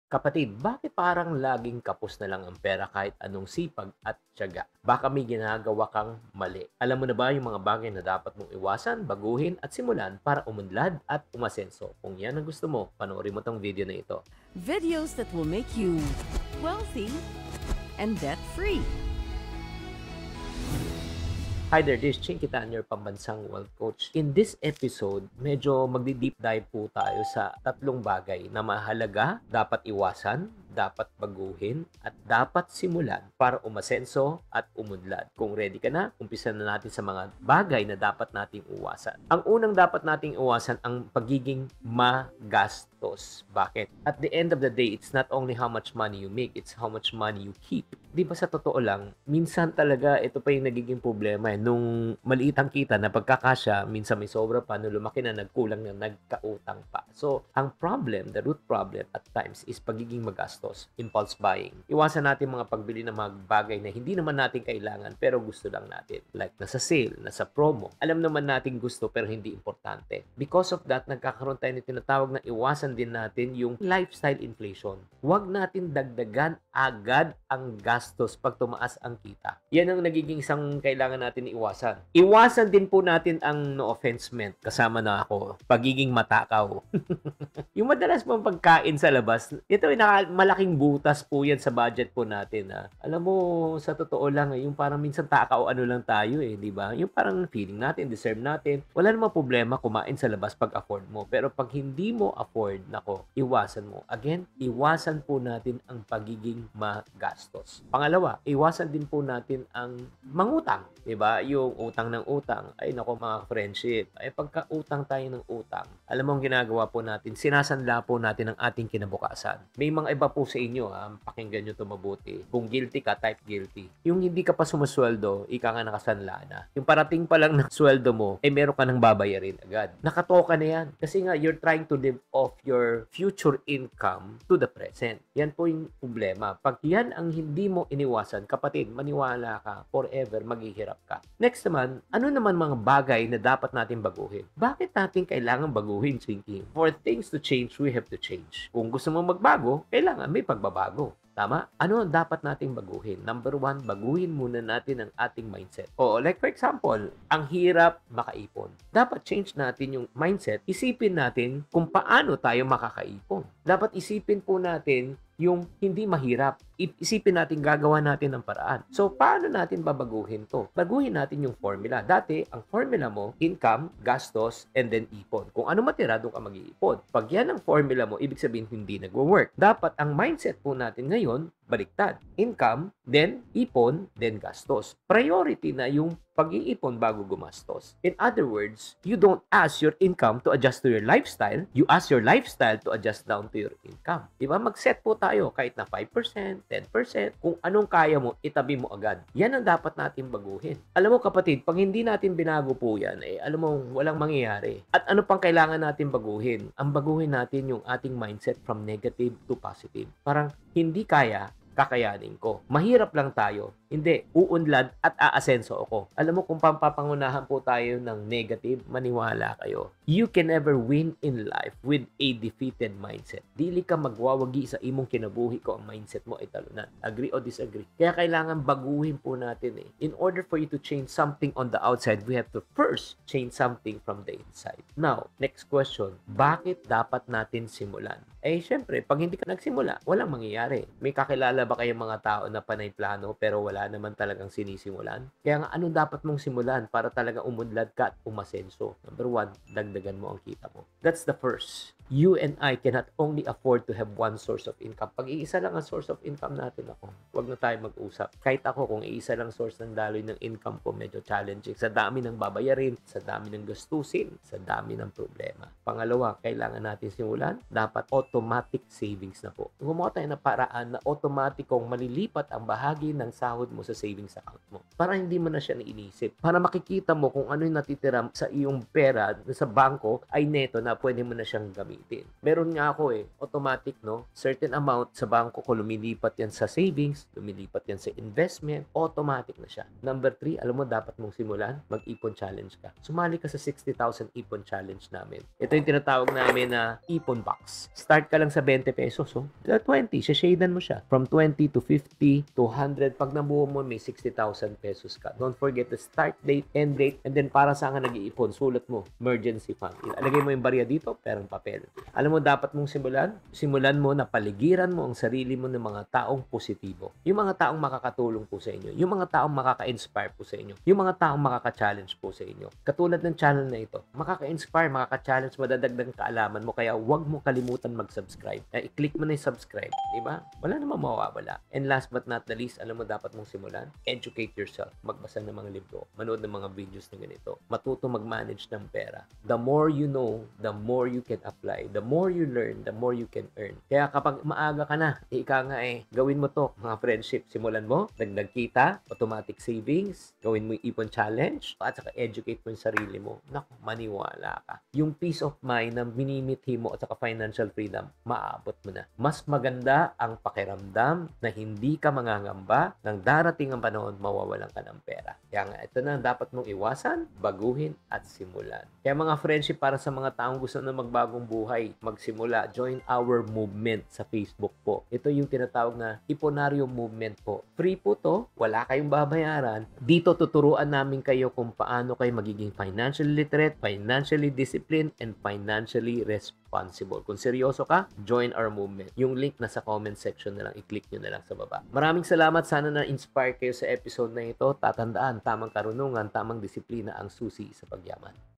Kapatid, bakit parang laging kapos na lang ang pera kahit anong sipag at tiyaga? Baka may ginagawa kang mali. Alam mo na ba yung mga bagay na dapat mong iwasan, baguhin at simulan para umunlad at umasenso? Kung yan ang gusto mo, panoorin mo tong video na ito. Videos that will make you wealthy and debt-free. Hi there, this is Ching Kitan, your pambansang wealth coach. In this episode, medyo magdi-deep dive po tayo sa tatlong bagay na mahalaga, dapat iwasan, dapat baguhin, at dapat simulan para umasenso at umunlad. Kung ready ka na, umpisa na natin sa mga bagay na dapat nating iwasan. Ang unang dapat nating iwasan ang pagiging magastos. Bakit? At the end of the day, it's not only how much money you make, it's how much money you keep. Di ba sa totoo lang, minsan talaga ito pa yung nagiging problema. Nung maliit ang kita na pagkakasya, minsan may sobra pa, nung lumaki na nagkulang na nagkautang pa. So, ang problem, the root problem at times is pagiging magastos, impulse buying. Iwasan natin mga pagbili ng mga bagay na hindi naman natin kailangan pero gusto lang natin. Like nasa sale, nasa promo. Alam naman natin gusto pero hindi importante. Because of that, nagkakaroon tayo ng tinatawag na iwasan din natin yung lifestyle inflation. Huwag natin dagdagan agad ang gastos pag tumaas ang kita. Yan ang nagiging isang kailangan natin iwasan. Iwasan din po natin ang no offense meant, kasama na ako, pagiging matakaw. Yung madalas mong pagkain sa labas, ito ay malaking butas po yan sa budget po natin. Alam mo, sa totoo lang, yung parang minsan takaw ano lang tayo di ba? Yung parang feeling natin, deserve natin. Wala namang problema kumain sa labas pag afford mo. Pero pag hindi mo afford, nako, iwasan mo. Again, iwasan po natin ang pagiging magastos. Pangalawa, iwasan din po natin ang mangutang. Diba? Yung utang ng utang. Ay nako mga friendship. Ay pagka-utang tayo ng utang, alam mo ang ginagawa po natin, sinasanla po natin ang ating kinabukasan. May mga iba po sa inyo, pakinggan nyo ito mabuti. Kung guilty ka, type guilty. Yung hindi ka pa sumusweldo, ika nga nakasanla na. Yung parating pa lang ng sweldo mo, meron ka nang babayarin agad. Nakatoka na yan. Kasi nga, you're trying to live off your future income to the present. Yan po yung problema. Pag yan ang hindi mo iniwasan, kapatid, maniwala ka, forever maghihirap ka. Next naman, ano naman mga bagay na dapat natin baguhin? Bakit natin kailangan baguhin, Chinky? For things to change, we have to change. Kung gusto mo magbago, kailangan may pagbabago. Tama? Ano ang dapat nating baguhin? Number one, baguhin muna natin ang ating mindset. O, like for example, ang hirap makaipon. Dapat change natin yung mindset. Isipin natin kung paano tayo makakaipon. Dapat isipin po natin yung hindi mahirap. Isipin natin, gagawa natin ng paraan. So, paano natin babaguhin to? Baguhin natin yung formula. Dati, ang formula mo, income, gastos, and then ipon. Kung ano matira, doon ka mag-iipon. Pag yan ang formula mo, ibig sabihin hindi nagwo-work. Dapat ang mindset po natin ngayon, baliktad. Income, then ipon, then gastos. Priority na yung pag-iipon bago gumastos. In other words, you don't ask your income to adjust to your lifestyle. You ask your lifestyle to adjust down to your income. Diba? Mag-set po tayo kahit na 5%, 10%. Kung anong kaya mo, itabi mo agad. Yan ang dapat natin baguhin. Alam mo kapatid, pag hindi natin binago po yan, alam mo, walang mangyayari. At ano pang kailangan natin baguhin? Ang baguhin natin yung ating mindset from negative to positive. Parang hindi kaya, kakayanin ko. Mahirap lang tayo. Hindi, uunlad at aasenso ako. Alam mo kung pampapangunahan po tayo ng negative, maniwala kayo. You can never win in life with a defeated mindset. Dili ka magwawagi sa imong kinabuhi ko ang mindset mo ay talunan. Agree o disagree? Kaya kailangan baguhin po natin In order for you to change something on the outside, we have to first change something from the inside. Now, next question. Bakit dapat natin simulan? Syempre, pag hindi ka nagsimula, walang mangyayari. May kakilala ba kayong mga tao na panay plano pero wala naman talagang sinisimulan? Kaya nga, ano dapat mong simulan para talaga umunlad ka at umasenso? Number one, dagdagan mo ang kita mo. That's the first. You and I cannot only afford to have one source of income. Pag iisa lang ang source of income natin huwag na tayo mag-usap. Kahit ako, kung iisa lang source ng daloy ng income ko, medyo challenging. Sa dami ng babayarin, sa dami ng gastusin, sa dami ng problema. Pangalawa, kailangan natin simulan, dapat automatic savings na po. Gumawa tayo na paraan na automatikong malilipat ang bahagi ng sahod mo sa savings account mo. Para hindi mo na siya iniisip. Para makikita mo kung ano yung natitira sa iyong pera sa bangko ay neto na pwede mo na siyang gamitin. gagamitin. Meron nga ako automatic, no? Certain amount sa bangko ko, lumilipat yan sa savings, lumilipat yan sa investment, automatic na siya. Number 3, alam mo, dapat mong simulan, mag-ipon challenge ka. Sumali ka sa 60,000 ipon challenge namin. Ito yung tinatawag namin na ipon box. Start ka lang sa 20 pesos, 20, shadan mo siya. From 20 to 50 to 100, pag nabuo mo, may 60,000 pesos ka. Don't forget the start date, end date, and then para saan ka nag-iipon, sulat mo, emergency fund. Ilagay mo yung barya dito, perang papel. Alam mo, dapat mong simulan mo na paligiran mo ang sarili mo ng mga taong positibo. Yung mga taong makakatulong po sa inyo. Yung mga taong makaka-inspire po sa inyo. Yung mga taong makaka-challenge po sa inyo. Katulad ng channel na ito, makaka-inspire, makaka-challenge, madadagdag kaalaman mo, kaya huwag mo kalimutan mag-subscribe. I-click mo na yung subscribe, di ba? Wala namang mawawala. And last but not the least, alam mo, dapat mong simulan, educate yourself, magbasa ng mga libro, manood ng mga videos na ganito, matuto mag-manage ng pera. The more you know, the more you can apply. The more you learn, the more you can earn. Kaya kapag maaga ka na, gawin mo to, mga friendship, simulan mo, dagdag kita, automatic savings, gawin mo yung ipon challenge, at saka educate mo yung sarili mo. Naku, maniwala ka. Yung peace of mind na minimithi mo at saka financial freedom, maabot mo na. Mas maganda ang pakiramdam na hindi ka mangangamba ng darating ang panahon, mawawalan ka ng pera. Kaya nga, ito na dapat mong iwasan, baguhin, at simulan. Kaya mga friendship, para sa mga taong gusto na magbagong buhay, magsimula, join our movement sa Facebook po. Ito yung tinatawag na Iponaryo Movement po. Free po to, wala kayong babayaran. Dito tuturuan namin kayo kung paano kayo magiging financially literate, financially disciplined, and financially responsible. Kung seryoso ka, join our movement. Yung link nasa comment section na lang, i-click nyo na lang sa baba. Maraming salamat. Sana na-inspire kayo sa episode na ito. Tatandaan, tamang karunungan, tamang disiplina ang susi sa pagyaman.